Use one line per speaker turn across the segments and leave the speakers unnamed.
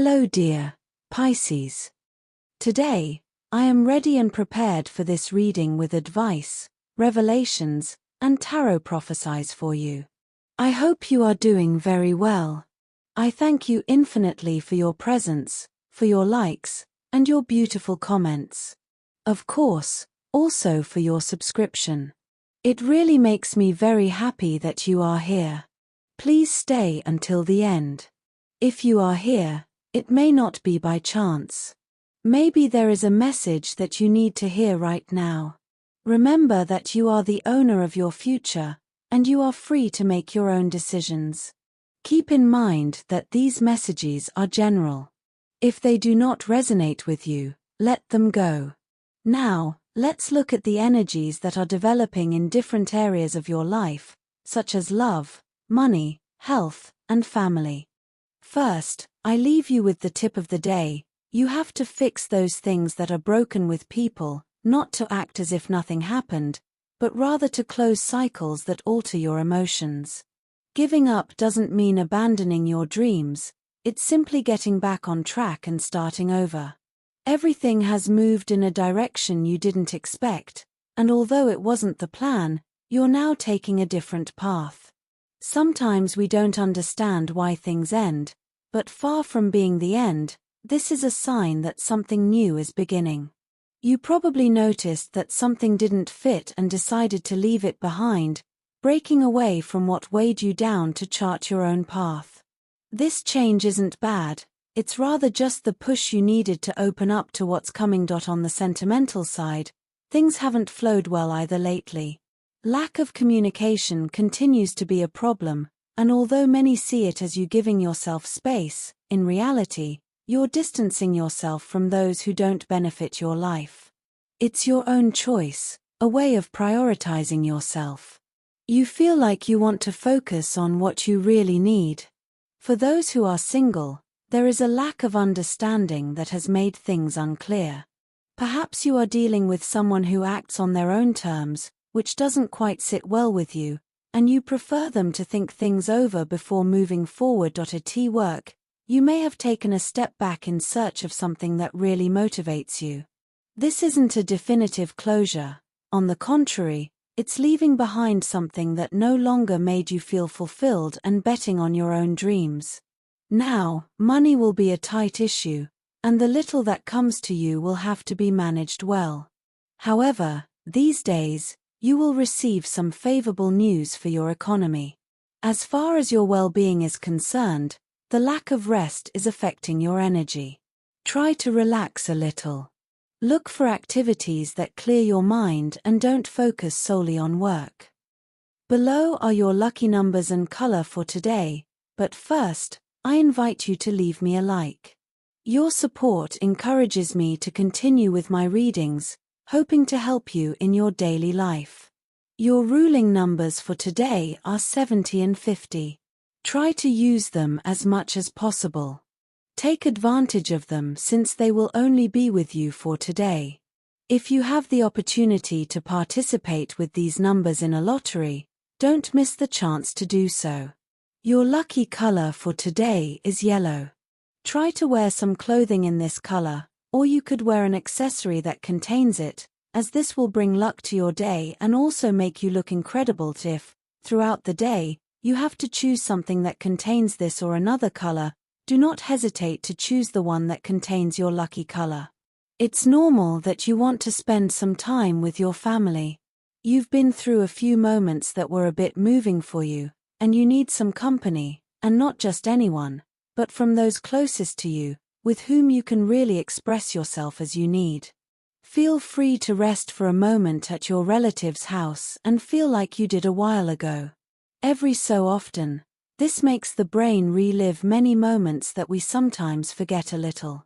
Hello dear Pisces. Today, I am ready and prepared for this reading with advice, revelations, and tarot prophecies for you. I hope you are doing very well. I thank you infinitely for your presence, for your likes, and your beautiful comments. Of course, also for your subscription. It really makes me very happy that you are here. Please stay until the end. If you are here, it may not be by chance. Maybe there is a message that you need to hear right now. Remember that you are the owner of your future, and you are free to make your own decisions. Keep in mind that these messages are general. If they do not resonate with you, let them go. Now, let's look at the energies that are developing in different areas of your life, such as love, money, health, and family. First, I leave you with the tip of the day. You have to fix those things that are broken with people, not to act as if nothing happened, but rather to close cycles that alter your emotions. Giving up doesn't mean abandoning your dreams, it's simply getting back on track and starting over. Everything has moved in a direction you didn't expect, and although it wasn't the plan, you're now taking a different path. Sometimes we don't understand why things end, but far from being the end, this is a sign that something new is beginning. You probably noticed that something didn't fit and decided to leave it behind, breaking away from what weighed you down to chart your own path. This change isn't bad, it's rather just the push you needed to open up to what's coming. On the sentimental side, things haven't flowed well either lately. Lack of communication continues to be a problem, and although many see it as you giving yourself space, in reality, you're distancing yourself from those who don't benefit your life. It's your own choice, a way of prioritizing yourself. You feel like you want to focus on what you really need. For those who are single, there is a lack of understanding that has made things unclear. Perhaps you are dealing with someone who acts on their own terms, which doesn't quite sit well with you, and you prefer them to think things over before moving forward. At work, you may have taken a step back in search of something that really motivates you. This isn't a definitive closure. On the contrary, it's leaving behind something that no longer made you feel fulfilled and betting on your own dreams. Now, money will be a tight issue, and the little that comes to you will have to be managed well. However, these days, you will receive some favorable news for your economy. As far as your well-being is concerned, the lack of rest is affecting your energy. Try to relax a little. Look for activities that clear your mind and don't focus solely on work. Below are your lucky numbers and color for today, but first, I invite you to leave me a like. Your support encourages me to continue with my readings, hoping to help you in your daily life. Your ruling numbers for today are 70 and 50. Try to use them as much as possible. Take advantage of them since they will only be with you for today. If you have the opportunity to participate with these numbers in a lottery, don't miss the chance to do so. Your lucky color for today is yellow. Try to wear some clothing in this color, or you could wear an accessory that contains it, as this will bring luck to your day and also make you look incredible. If, throughout the day, you have to choose something that contains this or another color, do not hesitate to choose the one that contains your lucky color. It's normal that you want to spend some time with your family. You've been through a few moments that were a bit moving for you, and you need some company, and not just anyone, but from those closest to you, with whom you can really express yourself as you need. Feel free to rest for a moment at your relative's house and feel like you did a while ago. Every so often, this makes the brain relive many moments that we sometimes forget a little.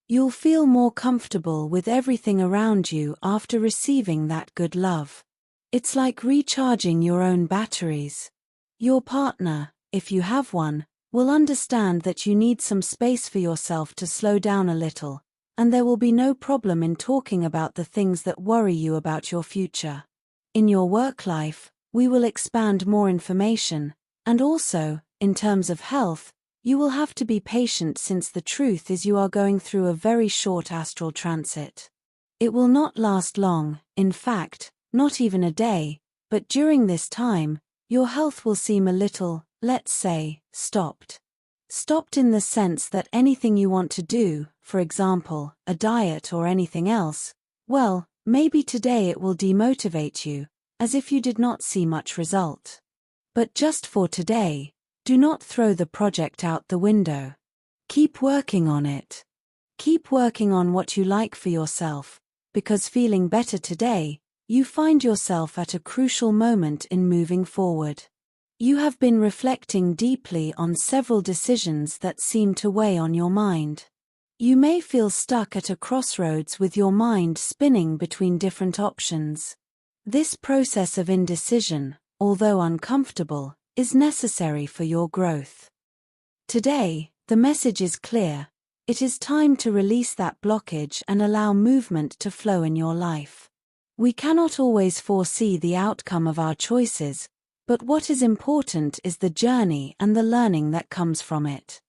You'll feel more comfortable with everything around you after receiving that good love. It's like recharging your own batteries. Your partner, if you have one, will understand that you need some space for yourself to slow down a little, and there will be no problem in talking about the things that worry you about your future. In your work life, we will expand more information, and also, in terms of health, you will have to be patient since the truth is you are going through a very short astral transit. It will not last long, in fact, not even a day, but during this time, your health will seem a little, let's say, stopped. Stopped in the sense that anything you want to do, for example, a diet or anything else, well, maybe today it will demotivate you, as if you did not see much result. But just for today, do not throw the project out the window. Keep working on it. Keep working on what you like for yourself, because feeling better today, you find yourself at a crucial moment in moving forward. You have been reflecting deeply on several decisions that seem to weigh on your mind. You may feel stuck at a crossroads with your mind spinning between different options. This process of indecision, although uncomfortable, is necessary for your growth. Today, the message is clear. It is time to release that blockage and allow movement to flow in your life. We cannot always foresee the outcome of our choices, but what is important is the journey and the learning that comes from it.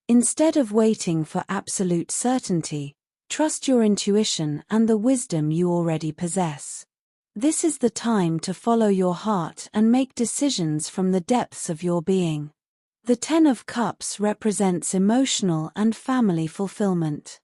Instead of waiting for absolute certainty, trust your intuition and the wisdom you already possess. This is the time to follow your heart and make decisions from the depths of your being. The Ten of Cups represents emotional and family fulfillment.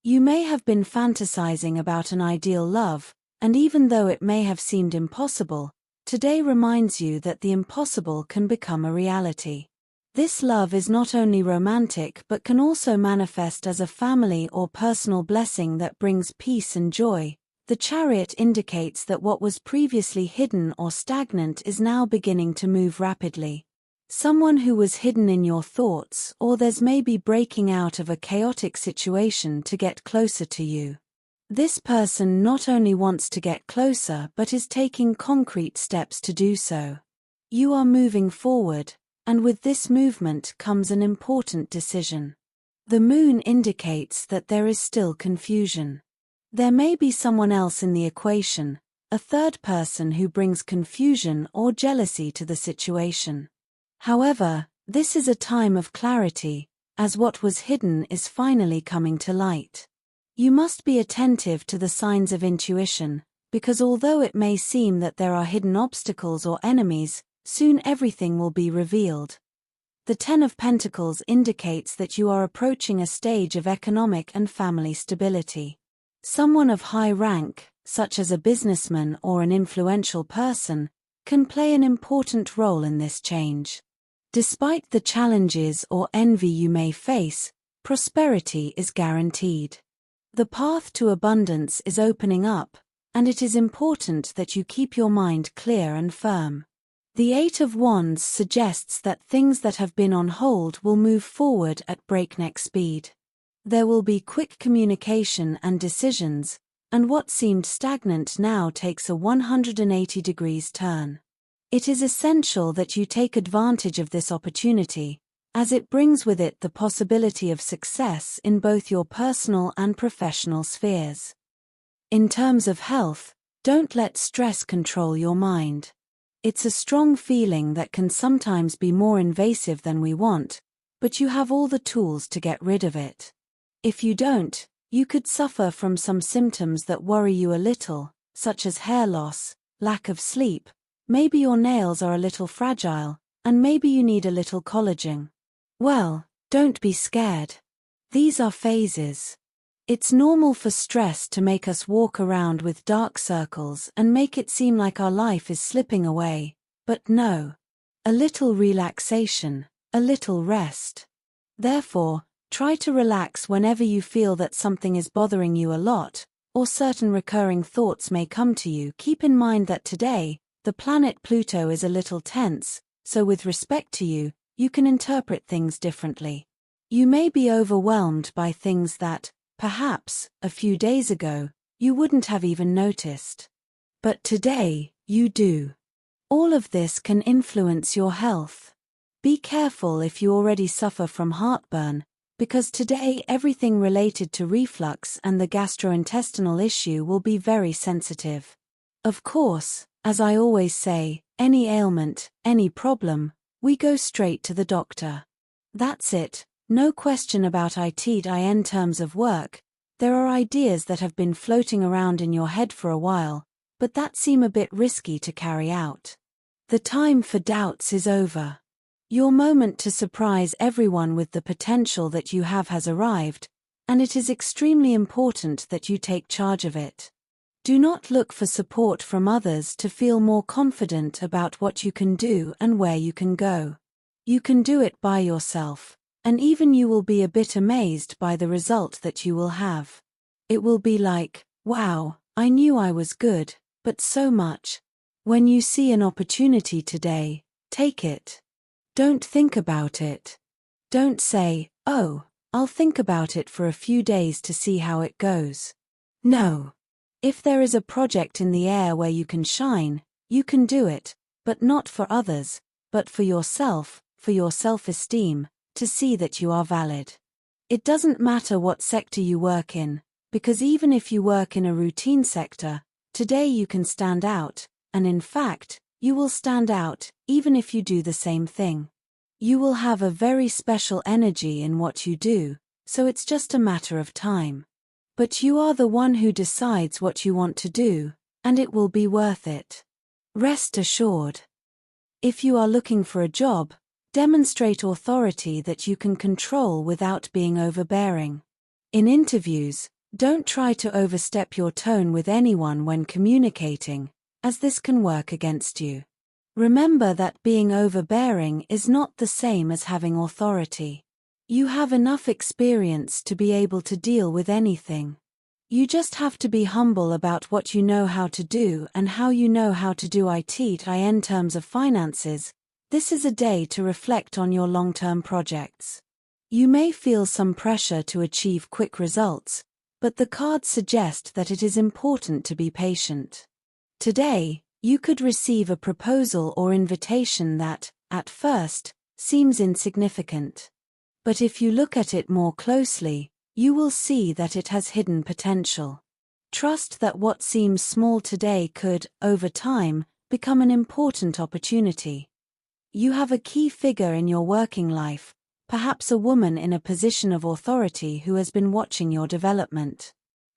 You may have been fantasizing about an ideal love, and even though it may have seemed impossible, today reminds you that the impossible can become a reality. This love is not only romantic but can also manifest as a family or personal blessing that brings peace and joy. The Chariot indicates that what was previously hidden or stagnant is now beginning to move rapidly. Someone who was hidden in your thoughts or there's maybe breaking out of a chaotic situation to get closer to you. This person not only wants to get closer but is taking concrete steps to do so. You are moving forward, and with this movement comes an important decision. The Moon indicates that there is still confusion. There may be someone else in the equation, a third person who brings confusion or jealousy to the situation. However, this is a time of clarity, as what was hidden is finally coming to light. You must be attentive to the signs of intuition, because although it may seem that there are hidden obstacles or enemies, soon everything will be revealed. The Ten of Pentacles indicates that you are approaching a stage of economic and family stability. Someone of high rank, such as a businessman or an influential person, can play an important role in this change. Despite the challenges or envy you may face, prosperity is guaranteed. The path to abundance is opening up, and it is important that you keep your mind clear and firm. The Eight of Wands suggests that things that have been on hold will move forward at breakneck speed. There will be quick communication and decisions, and what seemed stagnant now takes a 180 degrees turn. It is essential that you take advantage of this opportunity, as it brings with it the possibility of success in both your personal and professional spheres. In terms of health, don't let stress control your mind. It's a strong feeling that can sometimes be more invasive than we want, but you have all the tools to get rid of it. If you don't, you could suffer from some symptoms that worry you a little, such as hair loss, lack of sleep, maybe your nails are a little fragile, and maybe you need a little collagen. Well, don't be scared. These are phases. It's normal for stress to make us walk around with dark circles and make it seem like our life is slipping away, but no. A little relaxation, a little rest. Therefore, try to relax whenever you feel that something is bothering you a lot, or certain recurring thoughts may come to you. Keep in mind that today, the planet Pluto is a little tense, so with respect to you, you can interpret things differently. You may be overwhelmed by things that, perhaps, a few days ago, you wouldn't have even noticed. But today, you do. All of this can influence your health. Be careful if you already suffer from heartburn, because today everything related to reflux and the gastrointestinal issue will be very sensitive. Of course, as I always say, any ailment, any problem, we go straight to the doctor. That's it, no question about it in terms of work. There are ideas that have been floating around in your head for a while, but that seem a bit risky to carry out. The time for doubts is over. Your moment to surprise everyone with the potential that you have has arrived, and it is extremely important that you take charge of it. Do not look for support from others to feel more confident about what you can do and where you can go. You can do it by yourself, and even you will be a bit amazed by the result that you will have. It will be like, wow, I knew I was good, but so much. When you see an opportunity today, take it. Don't think about it. Don't say, oh, I'll think about it for a few days to see how it goes. No. If there is a project in the air where you can shine, you can do it, but not for others, but for yourself, for your self-esteem, to see that you are valid. It doesn't matter what sector you work in, because even if you work in a routine sector, today you can stand out, and in fact, you will stand out, even if you do the same thing. You will have a very special energy in what you do, so it's just a matter of time. But you are the one who decides what you want to do, and it will be worth it. Rest assured. If you are looking for a job, demonstrate authority that you can control without being overbearing. In interviews, don't try to overstep your tone with anyone when communicating, as this can work against you. Remember that being overbearing is not the same as having authority. You have enough experience to be able to deal with anything. You just have to be humble about what you know how to do and how you know how to do it in terms of finances. This is a day to reflect on your long-term projects. You may feel some pressure to achieve quick results, but the cards suggest that it is important to be patient. Today, you could receive a proposal or invitation that, at first, seems insignificant. But if you look at it more closely, you will see that it has hidden potential. Trust that what seems small today could, over time, become an important opportunity. You have a key figure in your working life, perhaps a woman in a position of authority who has been watching your development.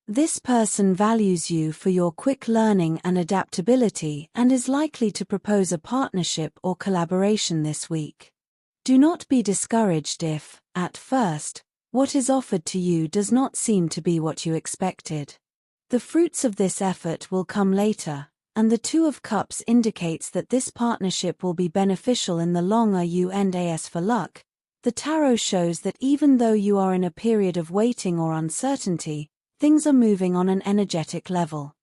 This person values you for your quick learning and adaptability and is likely to propose a partnership or collaboration this week. Do not be discouraged if, at first, what is offered to you does not seem to be what you expected. The fruits of this effort will come later, and the Two of Cups indicates that this partnership will be beneficial in the long run. As for luck, the tarot shows that even though you are in a period of waiting or uncertainty, things are moving on an energetic level.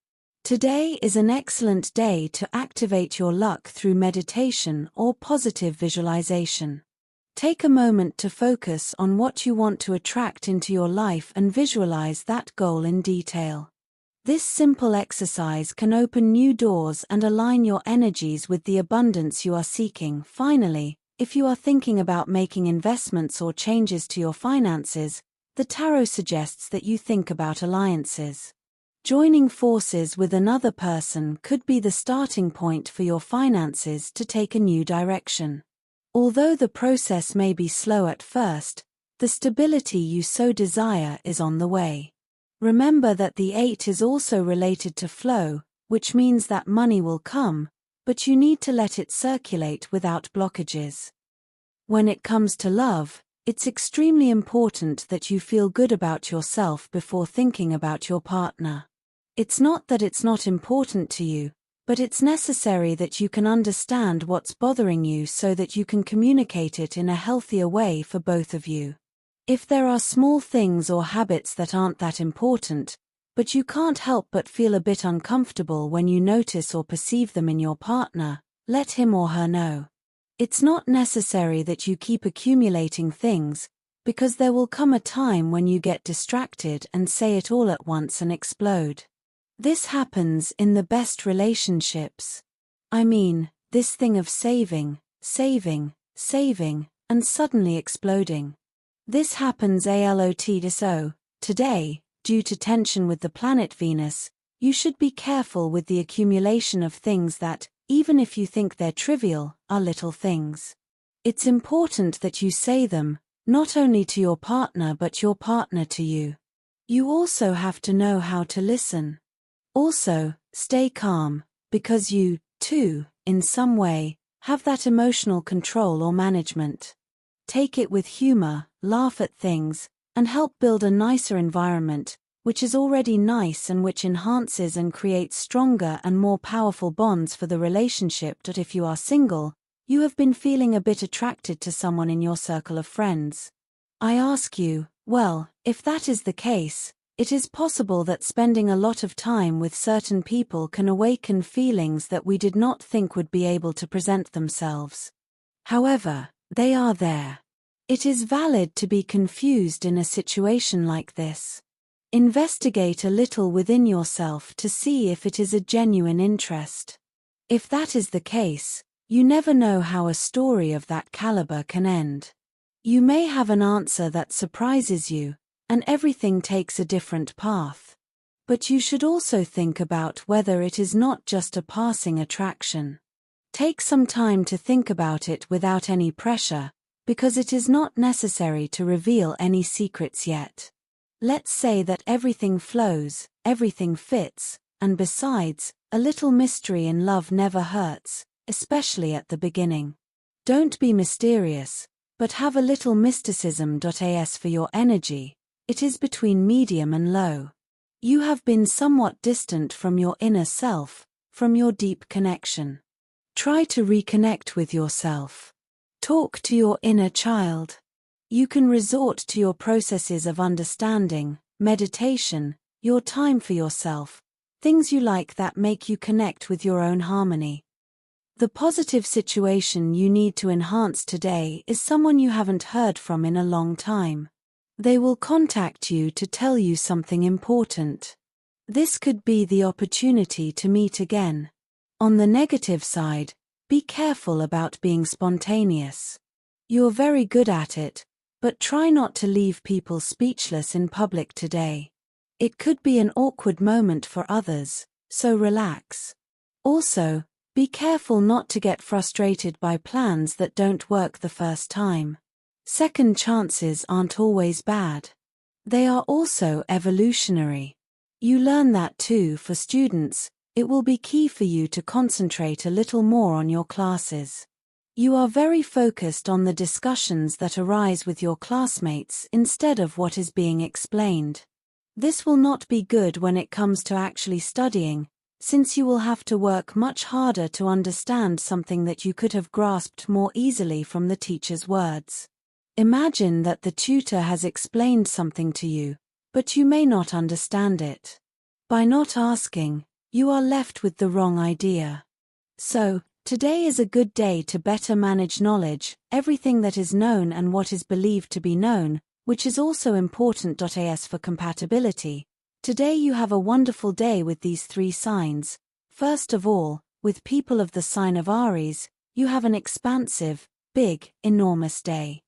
Today is an excellent day to activate your luck through meditation or positive visualization. Take a moment to focus on what you want to attract into your life and visualize that goal in detail. This simple exercise can open new doors and align your energies with the abundance you are seeking. Finally, if you are thinking about making investments or changes to your finances, the tarot suggests that you think about alliances. Joining forces with another person could be the starting point for your finances to take a new direction. Although the process may be slow at first, the stability you so desire is on the way. Remember that the 8 is also related to flow, which means that money will come, but you need to let it circulate without blockages. When it comes to love, it's extremely important that you feel good about yourself before thinking about your partner. It's not that it's not important to you, but it's necessary that you can understand what's bothering you so that you can communicate it in a healthier way for both of you. If there are small things or habits that aren't that important, but you can't help but feel a bit uncomfortable when you notice or perceive them in your partner, let him or her know. It's not necessary that you keep accumulating things, because there will come a time when you get distracted and say it all at once and explode. This happens in the best relationships. I mean, this thing of saving, and suddenly exploding. This happens a lot. So, today, due to tension with the planet Venus, you should be careful with the accumulation of things that, even if you think they're trivial, are little things. It's important that you say them, not only to your partner but your partner to you. You also have to know how to listen. Also, stay calm, because you, too, in some way, have that emotional control or management. Take it with humor, laugh at things, and help build a nicer environment, which is already nice and which enhances and creates stronger and more powerful bonds for the relationship. That if you are single, you have been feeling a bit attracted to someone in your circle of friends. I ask you, well, if that is the case, it is possible that spending a lot of time with certain people can awaken feelings that we did not think would be able to present themselves. However, they are there. It is valid to be confused in a situation like this. Investigate a little within yourself to see if it is a genuine interest. If that is the case, you never know how a story of that caliber can end. You may have an answer that surprises you, and everything takes a different path. But you should also think about whether it is not just a passing attraction. Take some time to think about it without any pressure, because it is not necessary to reveal any secrets yet. Let's say that everything flows, everything fits, and besides, a little mystery in love never hurts, especially at the beginning. Don't be mysterious, but have a little mysticism. As for your energy, it is between medium and low. You have been somewhat distant from your inner self, from your deep connection. Try to reconnect with yourself. Talk to your inner child. You can resort to your processes of understanding, meditation, your time for yourself, things you like that make you connect with your own harmony. The positive situation you need to enhance today is someone you haven't heard from in a long time. They will contact you to tell you something important. This could be the opportunity to meet again. On the negative side, be careful about being spontaneous. You're very good at it, but try not to leave people speechless in public today. It could be an awkward moment for others, so relax. Also, be careful not to get frustrated by plans that don't work the first time. Second chances aren't always bad. They are also evolutionary. You learn that too. For students, it will be key for you to concentrate a little more on your classes. You are very focused on the discussions that arise with your classmates instead of what is being explained. This will not be good when it comes to actually studying, since you will have to work much harder to understand something that you could have grasped more easily from the teacher's words. Imagine that the tutor has explained something to you, but you may not understand it. By not asking, you are left with the wrong idea. So, today is a good day to better manage knowledge, everything that is known and what is believed to be known, which is also important. As for compatibility, today you have a wonderful day with these three signs. First of all, with people of the sign of Aries, you have an expansive, big, enormous day.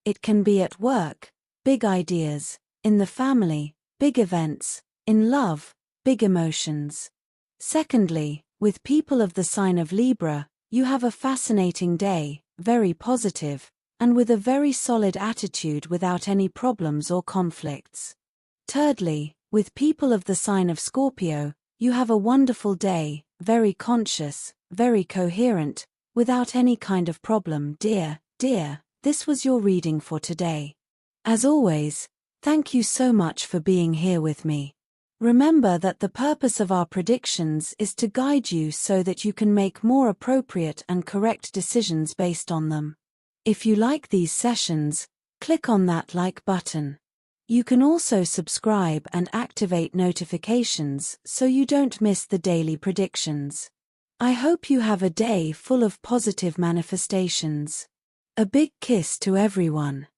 It can be at work, big ideas, in the family, big events, in love, big emotions. Secondly, with people of the sign of Libra, you have a fascinating day, very positive, and with a very solid attitude without any problems or conflicts. Thirdly, with people of the sign of Scorpio, you have a wonderful day, very conscious, very coherent, without any kind of problem. Dear, this was your reading for today. As always, thank you so much for being here with me. Remember that the purpose of our predictions is to guide you so that you can make more appropriate and correct decisions based on them. If you like these sessions, click on that like button. You can also subscribe and activate notifications so you don't miss the daily predictions. I hope you have a day full of positive manifestations. A big kiss to everyone.